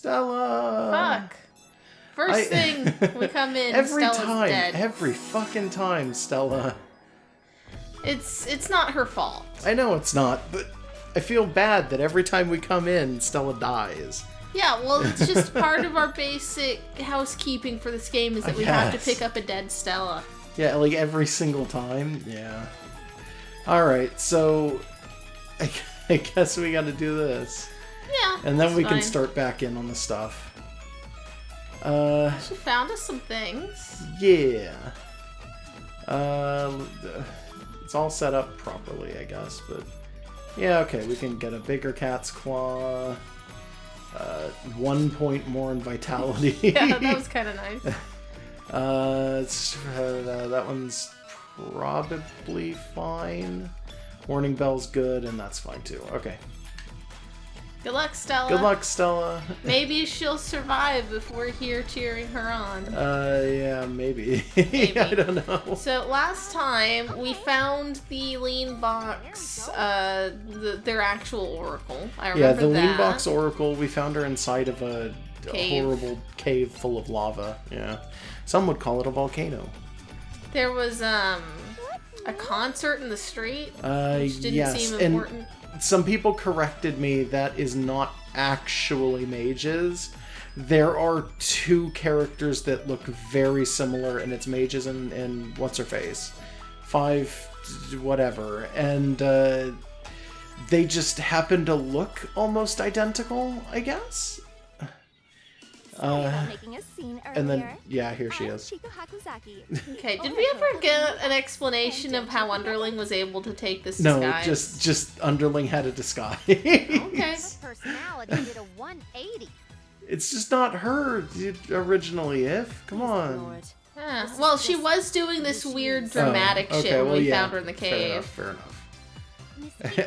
Stella! Fuck. First thing we come in, every Stella's time, dead. every fucking time, Stella. It's not her fault. I know it's not, but I feel bad that every time we come in, Stella dies. Yeah, well, it's just part of our basic housekeeping for this game is that we have to pick up a dead Stella. Yeah, like every single time. Yeah. Alright, so I guess we gotta do this. Yeah, and then we fine. can start back in on the stuff. She found us some things. Yeah. It's all set up properly, I guess, but... Yeah, okay, we can get a bigger cat's claw. 1 point more in vitality. Yeah, that was kind of nice. That one's probably fine. Warning bell's good, and that's fine too. Okay. Good luck, Stella. Good luck, Stella. Maybe she'll survive if we're here cheering her on. Yeah, maybe. Maybe. I don't know. So last time we found the Leanbox, their actual oracle. I remember the that. Leanbox oracle. We found her inside of a horrible cave full of lava. Yeah, some would call it a volcano. There was a concert in the street, which didn't seem important. And some people corrected me, that is not actually mages. There are 2 characters that look very similar, and it's mages and what's-her-face. 5 whatever. And they just happen to look almost identical, I guess? And then, yeah, here she is. Okay, did we ever get an explanation of how Underling was able to take this disguise? No, just Underling had a disguise. Okay. Personality did a 180. It's just not her originally, If. Come on. Yeah. Well, she was doing this weird dramatic shit when we found her in the cave. Fair enough.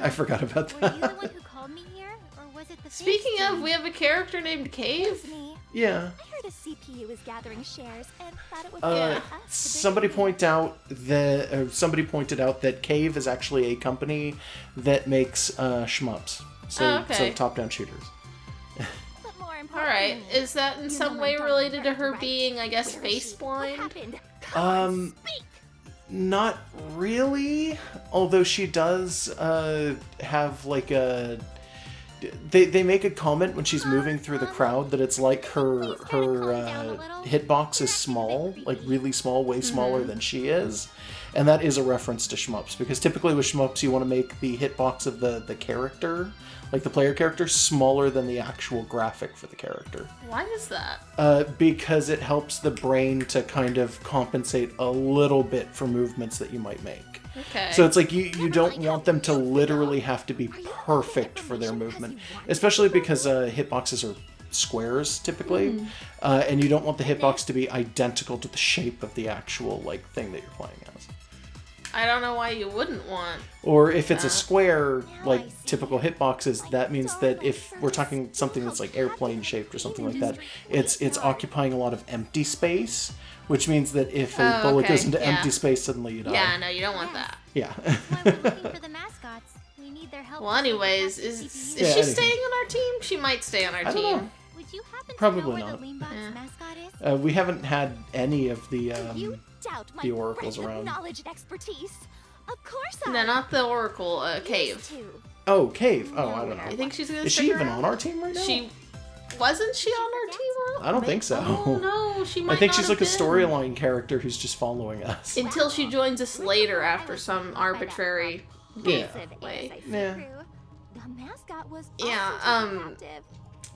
I forgot about that. Were you the one who called me here, or was it the Speaking of, we have a character named Cave. Yeah. I heard a CPU was gathering shares and thought it would be somebody pointed out that Cave is actually a company that makes shmups. So top-down shooters. Alright, is that in some way related to her being, I guess, face blind? Not really. Although she does have like a... They make a comment when she's moving through the crowd that it's like her hitbox is small, like really small, way smaller than she is. And that is a reference to shmups, because typically with shmups you want to make the hitbox of the character, like the player character, smaller than the actual graphic for the character. Why is that? Because it helps the brain to kind of compensate a little bit for movements that you might make. Okay. So it's like you don't want them to literally have to be perfect for their movement, especially because hitboxes are squares typically, and you don't want the hitbox to be identical to the shape of the actual like thing that you're playing as. I don't know why you wouldn't want. Or if it's a square, like typical hitboxes, that means that if we're talking something that's like airplane shaped or something like that, it's occupying a lot of empty space, which means that if a bullet goes into empty space, suddenly you die. Yeah, no, you don't want that. Yeah. While we're looking for the mascots, we need their help. Well, anyways, is she staying on our team? She might stay on our I don't team. know. Would you happen Probably to know not. where the Leanbox mascot is? We haven't had any of the You doubt my the oracles breadth of around. knowledge and expertise. Of course I. No, not the Oracle, Cave. used to. Oh, Cave. Oh, I don't know. I think she's gonna Is stick she even around. on our team right now? Wasn't she on our team? I don't think so. Oh no, she might I think not she's have like a been. storyline character who's just following us. Until she joins us later after some arbitrary Yeah. way. Yeah. The mascot was Yeah, also too active.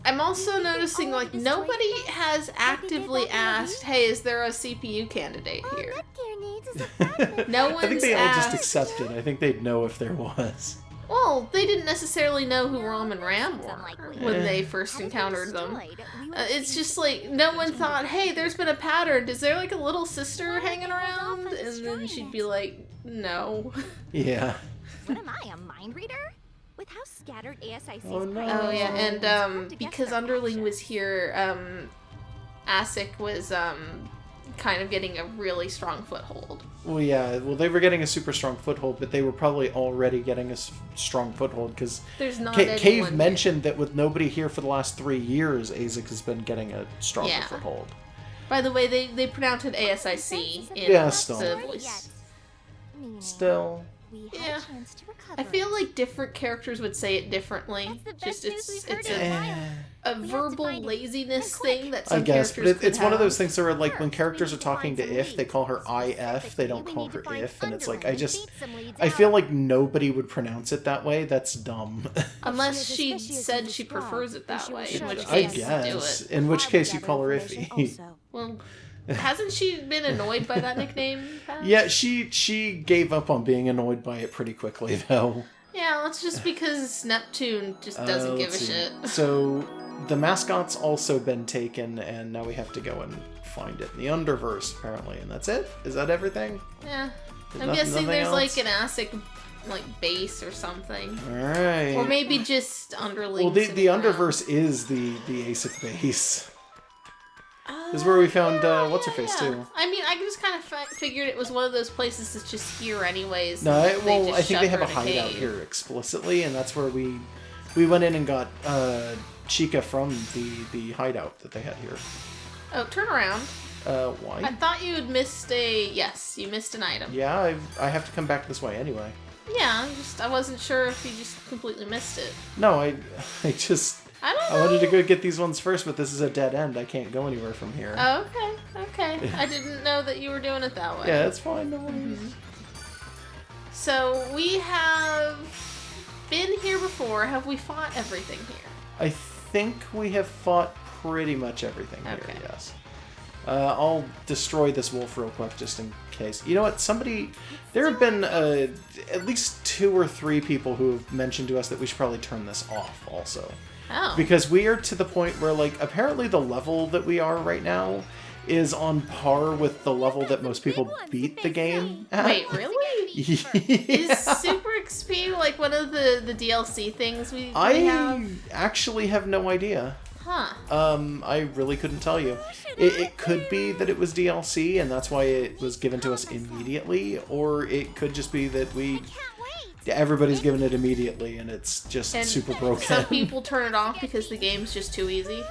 I'm also noticing, like, nobody has actively asked, hey, is there a CPU candidate All here? Netgear needs is a fragment. No I one's think they all asked. just accepted. I think they'd know if there was. Well, they didn't necessarily know who Rom and Ram were when Yeah. they first Had it been encountered them. destroyed, we would It's see just like, no one thought, hey, there's been a pattern. Is there like a little sister hanging around? And then she'd be like, no. Yeah. What am I, a mind reader? With how scattered ASIC's Oh, no. Oh yeah, it's hard and to guess because their Underling was actions. here, ASIC was kind of getting a really strong foothold. Well, yeah. Well, they were getting a super strong foothold, but they were probably already getting a strong foothold because There's not anyone Cave here. mentioned that with nobody here for the last 3 years, ASIC has been getting a stronger Yeah. foothold. By the way, they pronounce it ASIC in Yeah, still. the voice. Meaning Still. we had Yeah. a chance to recover. I feel like different characters would say it differently. That's the best news we've heard It's in a while. a We have to verbal find it. laziness And quick. thing that I some guess, but characters it's could one of those have. things where, like, when First, characters we are need to find talking to some If, they leads. call her IF, they Specifically, don't we call need to her find If, and it's like, Underland and beat some leads I feel out. like nobody would pronounce it that way. That's dumb. Unless If she she is as fishy as said you she described, prefers it then that she will way, in surely which say I case, yes. do guess. it. In which I case would you gather call her information Iffy. also. Well, hasn't she been annoyed by that nickname? Pat? Yeah, she gave up on being annoyed by it pretty quickly, though. Yeah, that's just because Neptune just doesn't give a Let's see. shit. So, the mascot's also been taken, and now we have to go and find it in the Underverse, apparently. And that's it? Is that everything? Yeah. I'm Nothing- guessing nothing there's else? like an ASIC like base or something. Alright. Or maybe just underlings. Well, the sitting around. Underverse is the ASIC base. This is where we found, What's-Her-Face, too. I mean, I just kind of figured it was one of those places that's just here anyways. No, and well, just I think they shoved have a her in hideout cave. here explicitly, and that's where we went in and got Chica from the hideout that they had here. Oh, turn around. I Why? thought you had missed yes, you missed an item. Yeah, I have to come back this way anyway. Yeah, I wasn't sure if you just completely missed it. No, I just I don't know. I wanted to go get these ones first, but this is a dead end. I can't go anywhere from here. Oh, okay. I didn't know that you were doing it that way. Yeah, it's fine. No worries. So we have been here before. Have we fought everything here? I think we have fought pretty much everything Okay. here. Yes. I'll destroy this wolf real quick just in case. You know what? There have been at least 2 or 3 people who have mentioned to us that we should probably turn this off also. Oh. Because we are to the point where, like, apparently the level that we are right now is on par with the level that most people beat the game at. Wait, really? Yeah. Is Super XP like one of the DLC things we I have? actually have no idea. Huh. I really couldn't tell you. It could be that it was DLC and that's why it was given to us immediately, or it could just be that everybody's given it immediately and it's just And super broken. some people turn it off because the game's just too easy.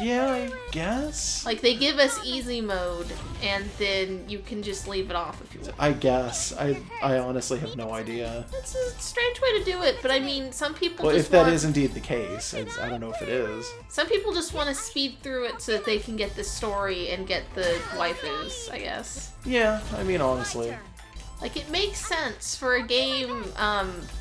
Yeah, I guess. Like, they give us easy mode, and then you can just leave it off if you want. I guess. I honestly have no idea. It's a strange way to do it, but I mean, some people Well, just if that want... is indeed the case, I don't know if it is. Some people just want to speed through it so that they can get the story and get the waifus, I guess. Yeah, I mean, honestly. Like, it makes sense for a game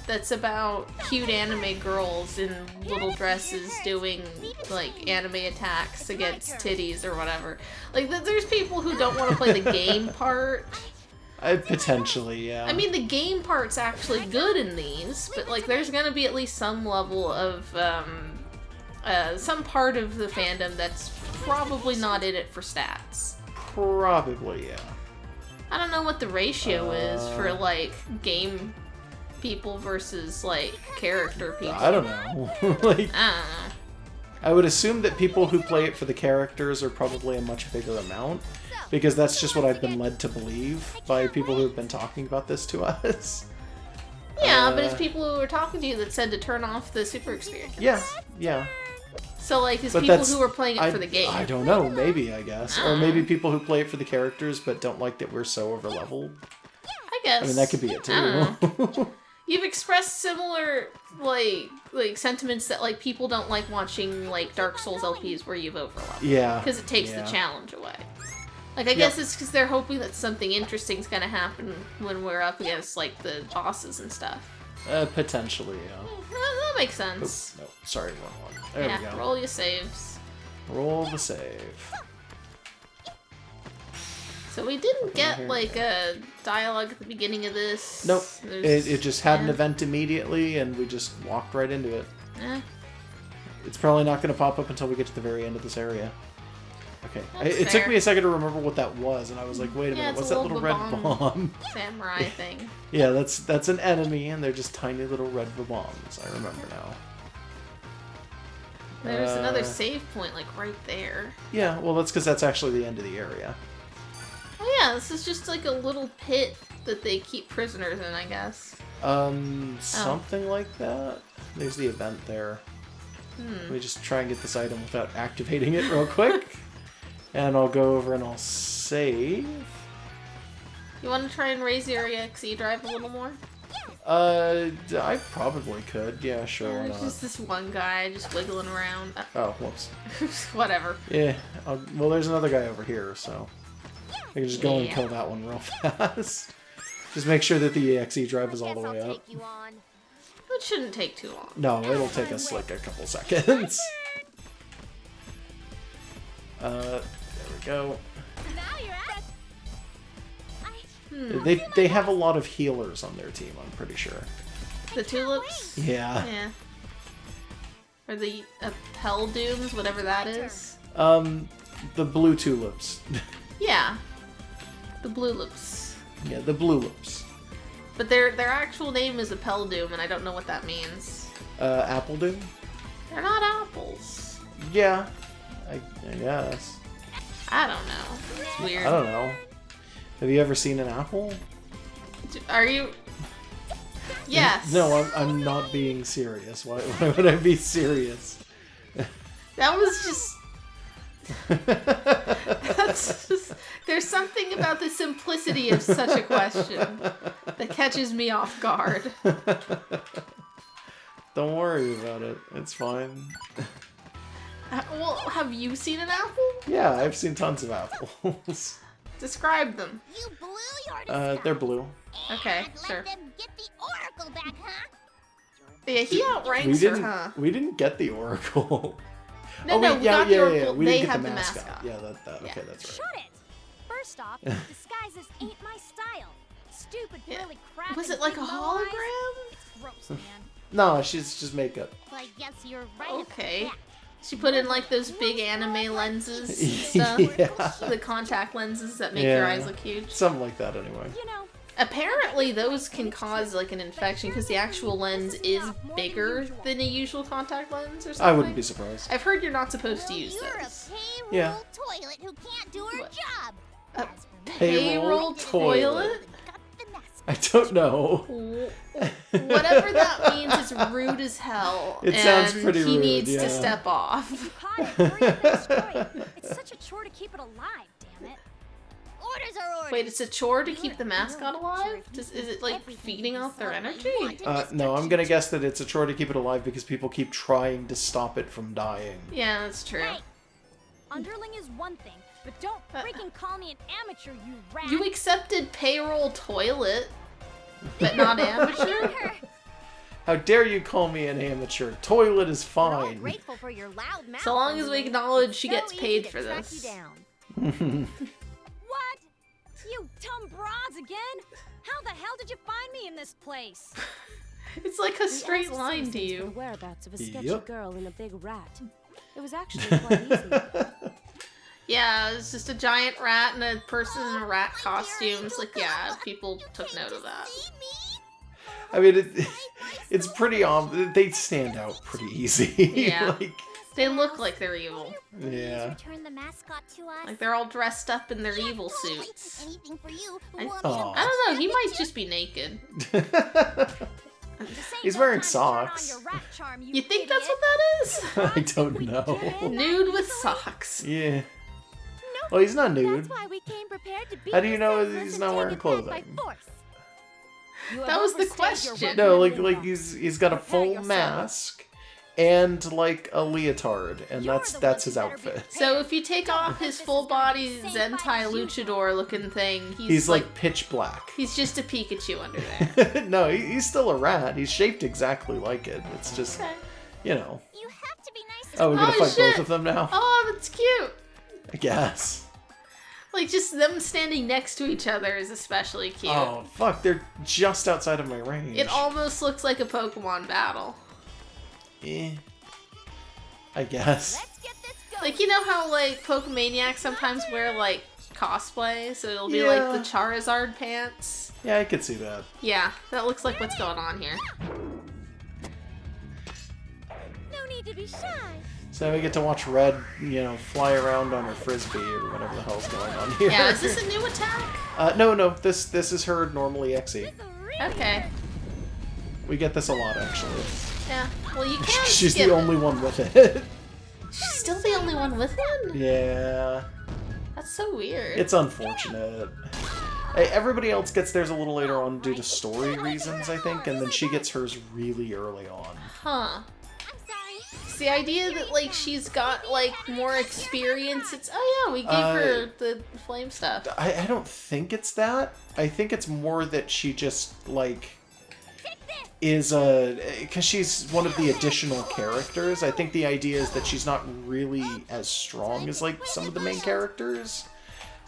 that's about cute anime girls in little dresses doing, like, anime attacks against titties or whatever. Like, there's people who don't want to play the game part. Potentially, yeah. I mean, the game part's actually good in these, but, like, there's gonna be at least some level of, some part of the fandom that's probably not in it for stats. Probably, yeah. I don't know what the ratio is for, like, game people versus, like, character people. I don't know. Like, I don't know. I would assume that people who play it for the characters are probably a much bigger amount, because that's just what I've been led to believe by people who have been talking about this to us. Yeah, but it's people who were talking to you that said to turn off the super experience. Yeah. So, like, it's But people that's- who are playing it for the game. I don't know, maybe, I guess. Or maybe people who play it for the characters but don't like that we're so over-leveled. I guess. I mean, that could be it, I don't know. too. You've expressed similar, like sentiments that, like, people don't like watching, like, Dark Souls LPs where you've overleveled. Yeah. Because it takes yeah. the challenge away. Like, I guess it's because they're hoping that something interesting's gonna happen when we're up against, like, the bosses and stuff. Potentially, yeah. That makes sense. Oh, no, sorry, wrong one. There we Yeah, go. roll your saves. Roll the save. So we didn't get, here. like, a dialogue at the beginning of this. Nope. There's- It just had an yeah. event immediately, and we just walked right into it. Eh. It's probably not going to pop up until we get to the very end of this area. Okay. That's It took fair. me a second to remember what that was, and I was like, wait a Yeah, minute, it's what's a that little little red bomb? Samurai thing. Yeah, that's an enemy, and they're just tiny little red bombs. I remember now. There's another Uh, save point, like, right there. Yeah, well, that's because that's actually the end of the area. Oh yeah, this is just like a little pit that they keep prisoners in, I guess. Something like that. There's the event there. Let me just try and get this item without activating it real quick. And I'll go over and I'll save. You want to try and raise your EXE drive a little more? I probably could. Yeah, sure. Why There's not? just this one guy just wiggling around. Oh, whoops. Whatever. Yeah. Well, there's another guy over here, so I can just go and Yeah. kill that one real fast. Just make sure that the EXE drive is all the way up. It shouldn't take too long. No, it'll take us like a couple seconds. There we go. Now you're at. They have a lot of healers on their team, I'm pretty sure. The tulips? Yeah. Yeah. Or the Appel Dooms, whatever that is. The blue tulips. Yeah. The blue lips. Yeah, the blue lips. But their actual name is Appel Doom, and I don't know what that means. Apple Doom? They're not apples. Yeah, I guess. I don't know. It's weird. I don't know. Have you ever seen an apple? Are you? Yes. No, I'm not being serious. Why would I be serious? That was just. That's just. There's something about the simplicity of such a question that catches me off guard. Don't worry about it. It's fine. Well, have you seen an apple? Yeah, I've seen tons of apples. Describe them. You blew your They're blue. Okay, Let sure. them get the oracle back, huh? Yeah, he outranks her, huh? We didn't get the oracle. No, we we got the oracle. We they didn't get have the the mascot. mascot. Yeah, that Yeah. okay, that's right. Shut it! First off, disguises ain't my style. Stupid, Yeah. girly crap. Was and it like a big low eyes. hologram? It's gross, man. No, she's just makeup. But I guess you're right. Okay. about She put in like those big anime lenses and stuff. Yeah. The contact lenses that make your Yeah. eyes look huge. Something like that, anyway. that. You know, Apparently those can cause like an infection because the actual lens is bigger than a usual contact lens or something. I wouldn't be surprised. I've heard you're not supposed to use you're those. a payroll Yeah. toilet who can't do her What? job. A As for me, Payroll toilet? got the mess. I don't know. Whatever that means is rude as hell. It sounds and pretty he rude, needs yeah. to step off. You caught it, hurry up and destroy it. It's such a chore to keep it alive, damn it. Orders are orders. Wait, it's a chore to keep the mascot alive? Is it like feeding off their energy? No, I'm gonna guess that it's a chore to keep it alive because people keep trying to stop it from dying. Yeah, that's true. Hey, underling is one thing, but don't freaking call me an amateur, you rat. You accepted payroll toilet, but not amateur? How dare you call me an amateur? Toilet is We're all fine. grateful for your loud mouth. So long as we Underling. acknowledge she So gets easy paid to for track this. you down. What? You dumb broads again? How the hell did you find me in this place? It's like a We straight asked line to citizens for the you. whereabouts of a sketchy Yep. girl in a big rat. It was actually quite easy. Yeah, it's just a giant rat and a person in a rat costume. It's like, yeah, people took note of that. See me? I mean, it's pretty obvious. They stand out pretty easy. Yeah. Like, They look like they're evil. yeah. Return the mascot to us. Like they're all dressed up in their evil Totally. suits. Anything for you. I- Want me to Aw. I don't know, he might just be naked. This ain't He's no wearing time to turn on socks. your rat charm, You think that's what that is? I don't know. Nude with socks. Yeah. Well, he's not nude. That's why we came prepared to beat How do you the know settlers he's and not take wearing it back by clothing? force. You That have was the overstayed your question. welcome No, in like Leanbox. he's got a Prepare full yourself. mask and like a leotard, and You're that's the that's ones his who better be outfit. So if you take off hope his this full is gonna body be saved by Zentai you. luchador looking thing, He's like pitch black. he's just a Pikachu under there. No, he's still a rat. He's shaped exactly like it. It's just, Okay. you know. You have to be nice Oh, we're gonna Oh, fight shit. both of them now? Oh, that's cute. I guess. Like just them standing next to each other is especially cute. Oh, fuck. They're just outside of my range. It almost looks like a Pokemon battle. Eh. I guess. Let's get this going. Like, you know how, like, Pokemaniacs sometimes wear, like, cosplay? So it'll be, like, the Yeah. Charizard pants? Yeah, I could see that. Yeah, that looks like what's going on here. No need to be shy. So we get to watch Red, you know, fly around on her frisbee or whatever the hell's going on here. Yeah, is this a new attack? No, this is her normally EXE. Okay. We get this a lot, actually. Yeah. Well, you can't She's skip the only one with it. She's still the only one with one? Yeah. That's so weird. It's unfortunate. Everybody else gets theirs a little later on due to story reasons, I think, and then she gets hers really early on. Huh. It's the idea that, like, she's got, like, more experience. It's, oh yeah, we gave her the flame stuff. I don't think it's that. I think it's more that she just, like, is because she's one of the additional characters. I think the idea is that she's not really as strong as, like, some of the main characters.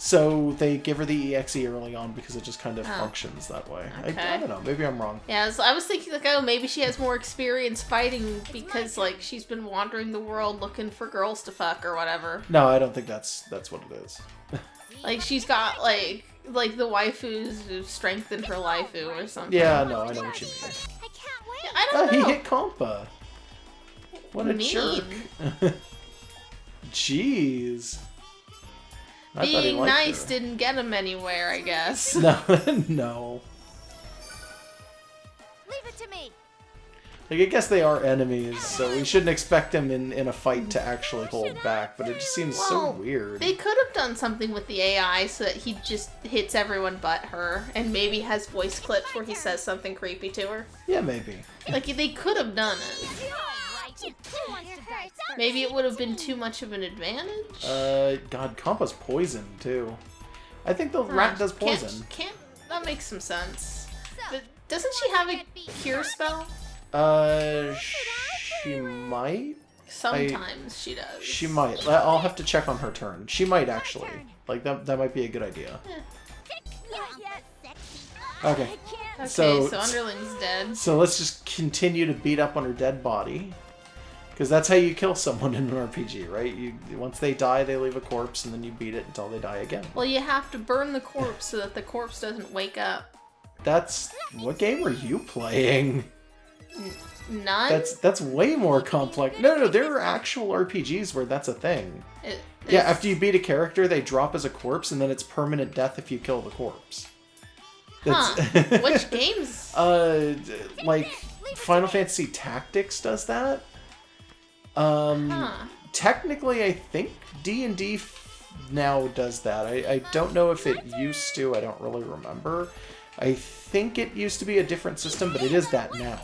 So they give her the EXE early on because it just kind of functions that way. Okay. I don't know. Maybe I'm wrong. Yeah, I was thinking, like, oh, maybe she has more experience fighting because, like, she's been wandering the world looking for girls to fuck or whatever. No, I don't think that's what it is. Like, she's got, like the waifus who strengthened her waifu or something. Yeah, no, I know what you mean. Yeah, I don't know. He hit Compa. What a jerk. Jeez. I thought he Being liked nice her. didn't get him anywhere, I guess. No, no. Leave it to me. Like, I guess they are enemies, so we shouldn't expect them in a fight to actually hold back, but it just seems so Well, weird. They could have done something with the AI so that he just hits everyone but her, and maybe has voice clips where he says something creepy to her. Yeah, maybe. Like, they could have done it. Maybe it would have been too much of an advantage? God, Compa's poison, too. I think the rat does poison. Can't that makes some sense. But doesn't she have a cure spell? She might? Sometimes she does. She might. I'll have to check on her turn. She might, actually. Like, that might be a good idea. Okay. Okay, So- so Underling's dead. So let's just continue to beat up on her dead body. Because that's how you kill someone in an RPG, right? Once they die, they leave a corpse, and then you beat it until they die again. Well, you have to burn the corpse so that the corpse doesn't wake up. That's... What game are you playing? None? That's way more complex. No, there are actual RPGs where that's a thing. Yeah, after you beat a character, they drop as a corpse, and then it's permanent death if you kill the corpse. Huh. Which games? Like, Final Fantasy Tactics does that. Technically, I think D&D now does that. I don't know if it used to. I don't really remember. I think it used to be a different system, but it is that now.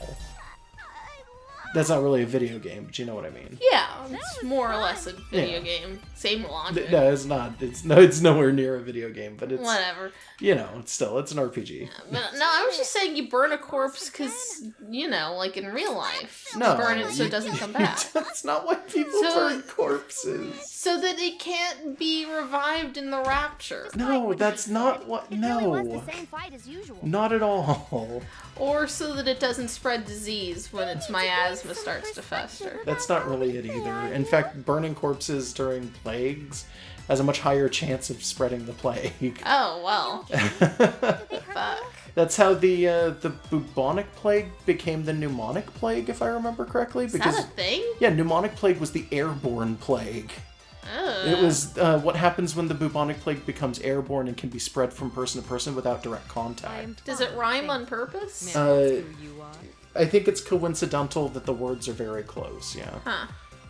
That's not really a video game, but you know what I mean. Yeah, it's more or less a video game. Same logic. No, it's not. It's nowhere near a video game, but it's... Whatever. You know, it's an RPG. But no, I was just saying you burn a corpse because, you know, like in real life. No. You burn it so it doesn't come back. That's not why people burn corpses. So that it can't be revived in the rapture. No, that's not what... No. The same fight as usual. Not at all. Or so that it doesn't spread disease when its miasma starts to fester. That's not really it either. In fact, burning corpses during plagues has a much higher chance of spreading the plague. Oh, well. Fuck. That's how the bubonic plague became the pneumonic plague, if I remember correctly. Is that a thing? Yeah, pneumonic plague was the airborne plague. Ugh. It was what happens when the bubonic plague becomes airborne and can be spread from person to person without direct contact. Does it rhyme on purpose? I think it's coincidental that the words are very close, yeah. Huh.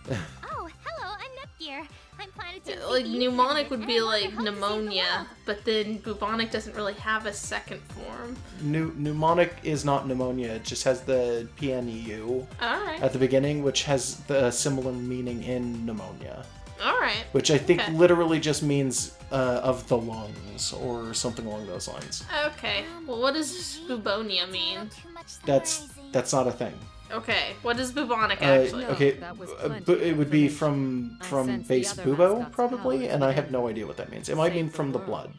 Oh, hello, I'm Nepgear. I'm planning to Like, pneumonic would be like pneumonia, but then bubonic doesn't really have a second form. Pneumonic is not pneumonia, it just has the PNEU Alright. at the beginning, which has the similar meaning in pneumonia. Alright. Which I think Okay. literally just means of the lungs, or something along those lines. Okay. Well, what does bubonia mean? That's not a thing. Okay. What is bubonic actually? Okay, that was it would be from sense base the other bubo, mascot's probably, powers and I again. have no idea what that means. It might mean Save the from the world. blood.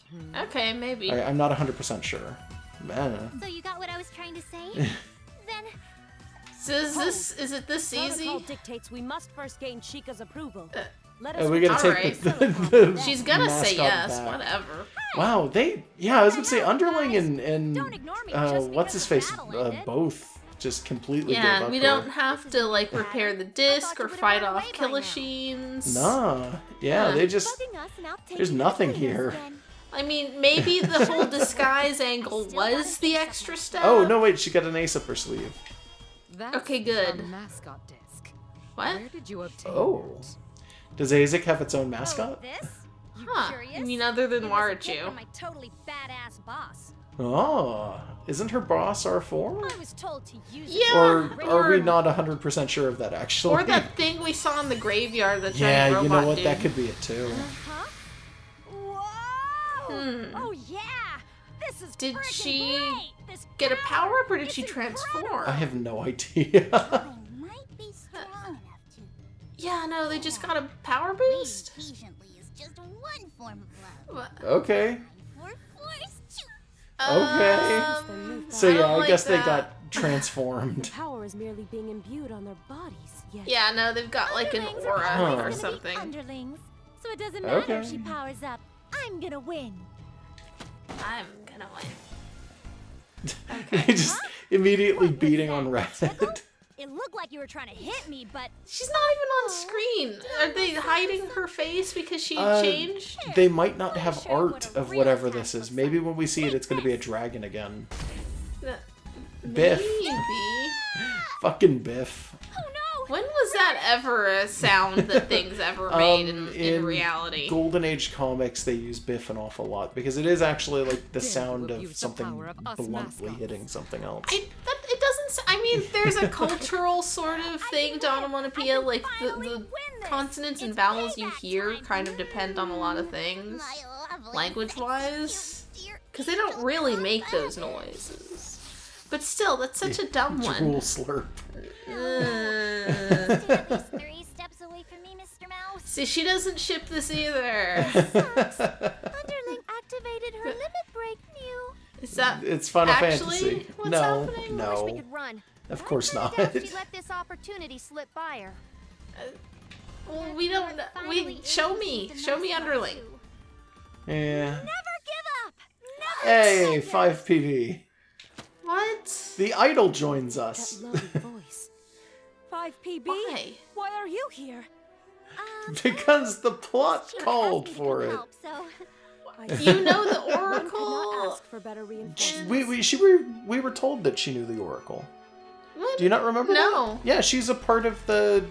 Okay, maybe. I'm not 100% sure. Man. So you got what I was trying to say? Then So is it this easy? Protocol dictates we must first gain Chica's approval. Let We're gonna Alright. take the She's gonna say mascot yes, back. whatever. Wow, I was gonna say Underling and Don't ignore me just what's his face, because the battle ended. both just completely gave Yeah, up we here. don't have to, like, repair the disc or fight off Killashines. Nah, yeah, they just... Bugging us and I'll take There's you to nothing Cletus here. again. I mean, maybe the whole disguise angle was the extra step. Oh, no, wait, she got an ace up her sleeve. That's Okay, good. a mascot disc. What? Where did you obtain Oh. it? Does ASIC have its own Oh, mascot? this? You Huh. curious? I mean, other than It was a gift Marichu. from my totally badass boss. Oh, isn't her boss R4? I was told to use Yeah. it. Or are we not 100% sure of that, actually? Or that thing we saw in the graveyard, the giant Yeah, robot you know what? dude. That could be it, too. Huh? Whoa! Oh yeah! This is Did freaking she great! This get a power up, or did It's she transform? I have no idea. Might be strong enough to. Yeah, no, they just got a power boost. Patiently is just one form of love. What? Okay. For force to. Okay. So I yeah, don't I like guess they that. got transformed. Power is merely being imbued on their bodies. Yet Yeah, no, they've got like an Underlings aura are always or gonna be something. Underlings, so it doesn't matter Okay. if she powers up. I'm gonna win. I'm gonna win. They just immediately beating on Red. It looked like you were trying to hit me, but She's not even on screen. Are they hiding her face because she changed? They might not have sure art what a of real whatever attack this is. looks Maybe like. when we see it, it's going to be a dragon again. Biff. Biff. Maybe. Fucking Biff. oh no! When was that ever a sound that things ever made in reality? Golden Age comics, they use Biff an awful lot because it is actually like the Dare sound abuse of the something power of us bluntly mascots. hitting something else. It doesn't. I mean, there's a cultural sort of thing to onomatopoeia. Like the consonants and vowels you hear kind of depend on a lot of things, language-wise, because they don't really make those noises. But still, that's such a dumb Drool one. slurp. At least 3 steps away from me, Mr. Mouse. See, she doesn't ship this either. Underling activated her limit break, Mew. Is that It's Final actually Fantasy. what's No, happening? Wish we no, could run. of course not. She let this opportunity slip by her. Well, we don't. We show me Underling. Yeah. Never give up. Hey, 5 PV. What? The idol joins that us. lovely voice. 5PB? Why? Why are you here? Because the plot She called asked me to for come it. help, so You know the One could not Oracle. ask for better reinforcements. We were told that she knew the Oracle. What? Do you not remember No. that? Yeah, she's a part of the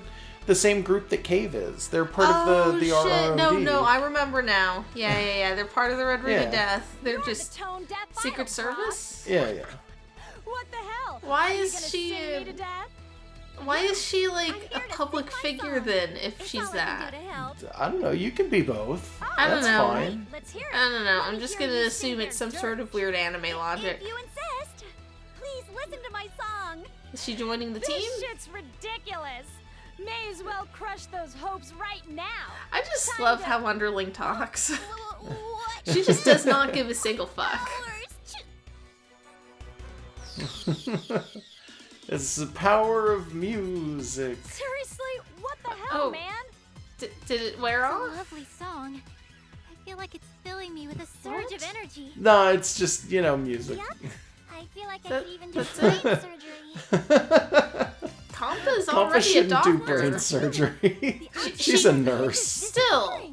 same group that Cave is. They're part of the shit! RROD. No, I remember now. Yeah. They're part of the Red Ring Yeah. of Death. They're You're just the tone deaf Secret idol, boss. Service. Yeah. What the hell? Why Are you is gonna she, sing me to death? Why is she like I'm a here to public sing my figure song. then? If It's she's all I can that, do to help. I don't know. You can be both. I don't That's know. fine. Let's hear it. I don't know. Let I'm me just hear gonna you assume sing it's some their sort dirt. of weird anime logic. If you insist, please listen to my song. Is she joining the team? This shit's ridiculous. May as well crush those hopes right now. I just Time love to- how Underling talks. What? She just does not give a single fuck. It's the power of music. Seriously, what the hell, Oh. man? Did it wear It's a off? lovely song. I feel like it's filling me with a surge of What? energy. No, it's just, music. Yep. I feel like I That- could even do that's brain it. surgery. Kampa's Kompa already a shouldn't do doctor. brain surgery. She- She's a nurse. Still,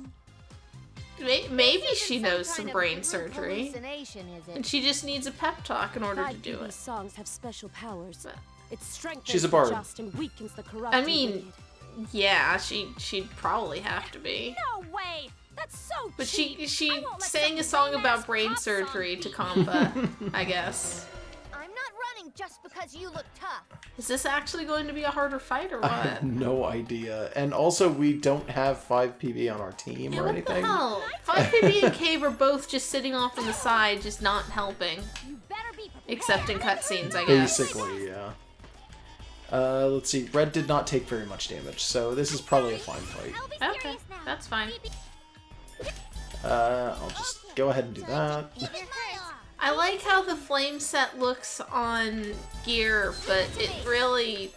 maybe she knows some brain surgery, Hallucination, is and she just needs a pep talk in order to do 5PB it. songs have special powers. But- It strengthens She's a the bard. just and weakens the corrupt. I and mean, wicked. Yeah, she'd probably have to be. No way! That's so But cheap. she I won't let sang a some song lame-ass about brain pop song surgery to beat. Kompa, I guess. I'm not running just because you look tough. Is this actually going to be a harder fight or I what? have no idea. And also, we don't have 5 PV on our team Yeah, or what anything. the hell? 5PB and Cave are both just sitting off on the side, just not helping. You better be prepared. Except in cutscenes, I guess. Basically, yeah. Let's see. Red did not take very much damage, so this is probably a fine fight. I'll be Okay, serious now. that's fine. I'll just go ahead and do that. Even my arm. I like how the flame set looks on gear, but it really,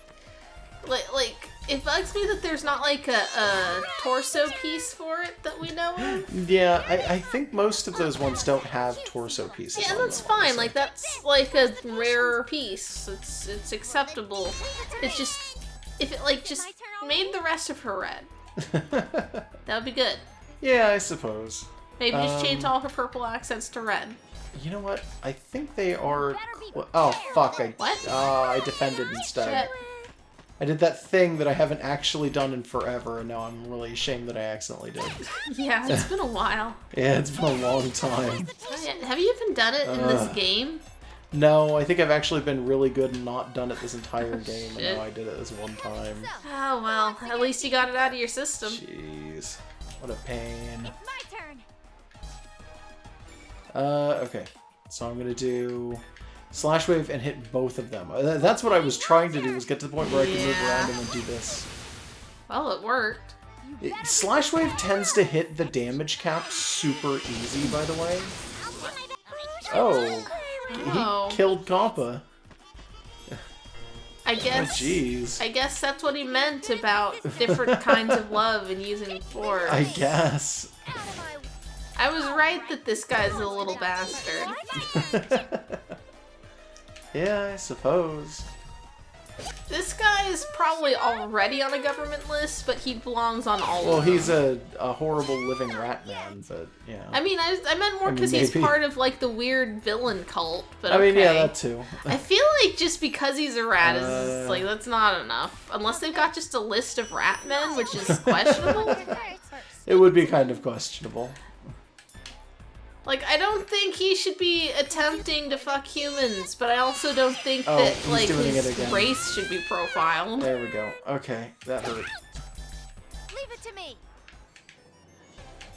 like It bugs me that there's not like a torso piece for it that we know of. Yeah, I think most of those ones don't have torso pieces. Yeah, on that's them, fine. honestly. Like that's like a rarer piece. It's acceptable. It's just if it like just made the rest of her red, that would be good. Yeah, I suppose. Maybe just change all her purple accents to red. You know what? I think they are... Oh, fuck. What? I defended instead. Shit. I did that thing that I haven't actually done in forever, and now I'm really ashamed that I accidentally did. Yeah, it's been a while. Yeah, it's been a long time. Oh, yeah. Have you even done it in this game? No, I think I've actually been really good and not done it this entire game, and Shit. now I did it this one time. Oh well, at least you got it out of your system. Jeez. What a pain. My turn. Okay. So I'm gonna do slash wave and hit both of them. That's what I was trying to do, was get to the point where I could move around and then do this. Well, it worked. Slash wave tends to hit the damage cap super easy, by the way. Oh, Oh. he killed Compa. I guess. Oh, jeez. I guess that's what he meant about different kinds of love and using force. I guess. I was right that this guy's a little bastard. Yeah, I suppose. This guy is probably already on a government list, but he belongs on all Well, of them. he's a horrible living rat man, but yeah. I mean, I meant more I mean, because he's maybe. part of like the weird villain cult. But I mean, okay. yeah, that too. I feel like just because he's a rat is like that's not enough. Unless they've got just a list of rat men, which is questionable. It would be kind of questionable. Like, I don't think he should be attempting to fuck humans, but I also don't think Oh, that he's like doing his it again. race should be profiled. There we go. Okay, that hurt. Leave it to me.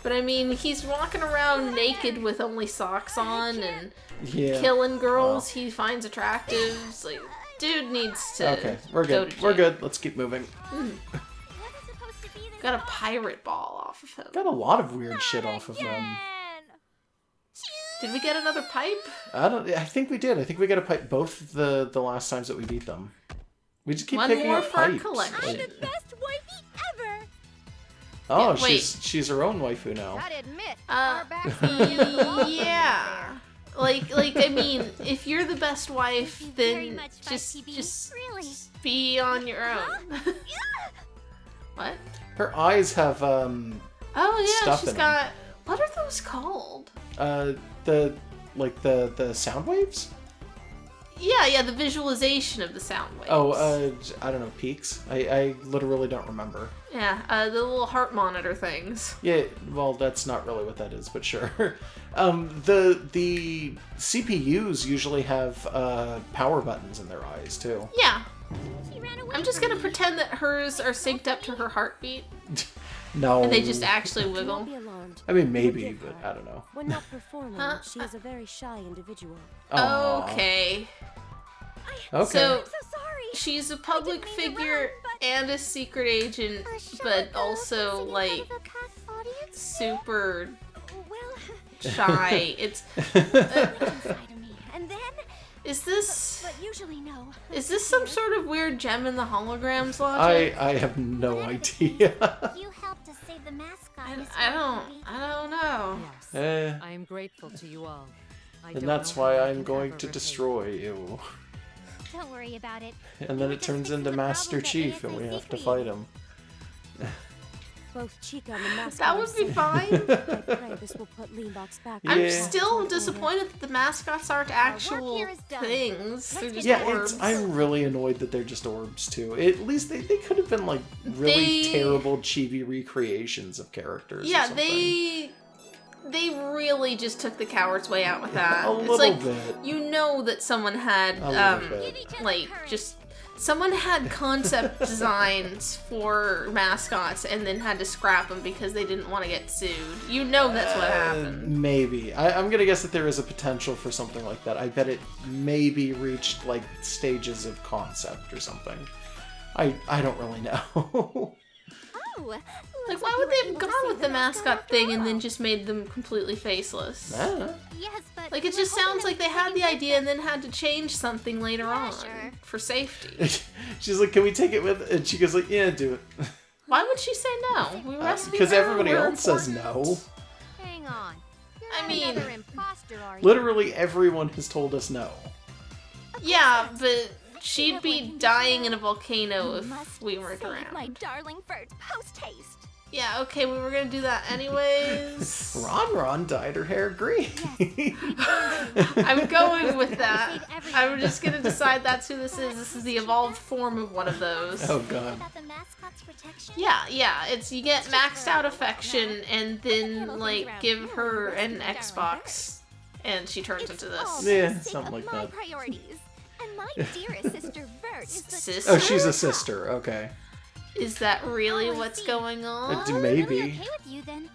But I mean, he's walking around naked with only socks on and Yeah. killing girls he finds attractive. It's like, dude needs to. Okay, we're go good. to We're jail. good. Let's keep moving. Got a pirate ball off of him. Got a lot of weird shit off of them. Did we get another pipe? I think we did. I think we got to pipe both the last times that we beat them. We just keep One picking more up for our pipes. collection. Like- Best wifey ever. oh, Yeah, wait. she's her own waifu now. Gotta admit, Uh, our backs Yeah. Like I mean, if you're the best wife, Very then much just spicy, just really. be on your own. What? Her eyes have Oh yeah, Stuff she's in 'em. got. What are those called? the sound waves. Yeah, the visualization of the sound waves. Oh, I don't know, peaks. I literally don't remember. Yeah, the little heart monitor things. Yeah, well, that's not really what that is, but sure. The CPUs usually have power buttons in their eyes too. Yeah, She ran away I'm just from gonna me. pretend that hers are synced up to her heartbeat, No. and they just actually Do not wiggle. be alarmed. I mean, maybe, Forgive but her. I don't know. When not performing, Huh? she is a very shy individual. Aw. Okay. Okay. So So sorry. she's a public mean to figure run, but- and a secret agent, but also like super Well, shy. It's inside of me. And then, is this but usually no. some sort of weird gem in the holograms logic? I have no idea. You helped us save the mascot. Miss I Rabbit. don't know. Yes. Eh, I am grateful to you all. I don't and that's know why how I I'm can going ever to repay destroy you. Don't worry about it. And then it turns into Master Chief, and we have to fight him. Both Chica and the mascot. That are would be safe. fine. I pray this will put Leanbox back. Yeah. I'm Yeah. still disappointed that the mascots aren't actual here is done. things. They're just Yeah, orbs. I'm really annoyed that they're just orbs too. At least they could have been like really They- terrible chibi recreations of characters. or Yeah, something. they really just took the coward's way out with that. A It's little like bit. you know that someone had A little bit. like just someone had concept designs for mascots and then had to scrap them because they didn't want to get sued. You know that's what happened. Maybe. I'm gonna guess that there is a potential for something like that. I bet it maybe reached like stages of concept or something. I don't really know. Like, why would they have gone with the mascot thing and then just made them completely faceless? I don't know. Yes, but Like, it just sounds like they had the idea and then had to change something later on sure. for safety. She's like, can we take it with? And she goes like, yeah, do it. Why would she say no? We rescued Because her, everybody we're else says important. no. hang on. You're I not mean- another imposter, are you? Literally everyone has told us no. Yeah, but she'd be dying in a volcano You if must we weren't save around. my darling Fert post haste. Yeah, okay, we were gonna do that anyways. Ron dyed her hair green. I'm going with that. Save everything. I'm just gonna decide that's who this is. This is the evolved form of one of those. Oh god. About the mascot's protection? Yeah, it's you get maxed out affection and then like give her an Xbox and she turns into It's all this. for Yeah, the sake something of like my that. priorities. And my dearest sister Vert is the Sister? Oh, she's a sister. Okay. Is that really Oh, I what's see. going on? Really Maybe. okay with you then.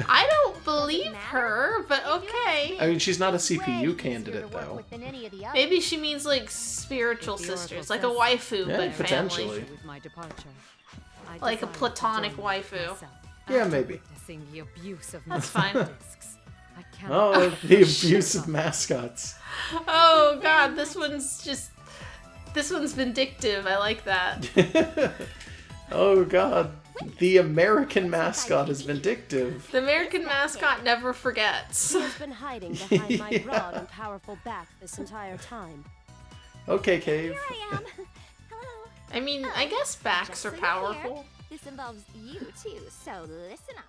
I don't believe her, but okay. I mean, she's not a Way CPU easier candidate to work though. with than any of the others. Maybe she means like spiritual If the oracle sisters, like a says so. waifu, Yeah, but potentially. family. With my departure, I Like a desire to platonic join waifu. myself. Yeah, After maybe. witnessing the abuse of That's my fine. discs, I cannot Oh, the abuse of mascots. Oh god, this one's vindictive. I like that. Oh god. The American mascot is vindictive. The American mascot never forgets. He has been hiding behind my Yeah. broad and powerful back this entire time. Okay, Cave. Here I am. Hello. I mean, I guess backs are Just so you're here. powerful. This involves you too, so listen up.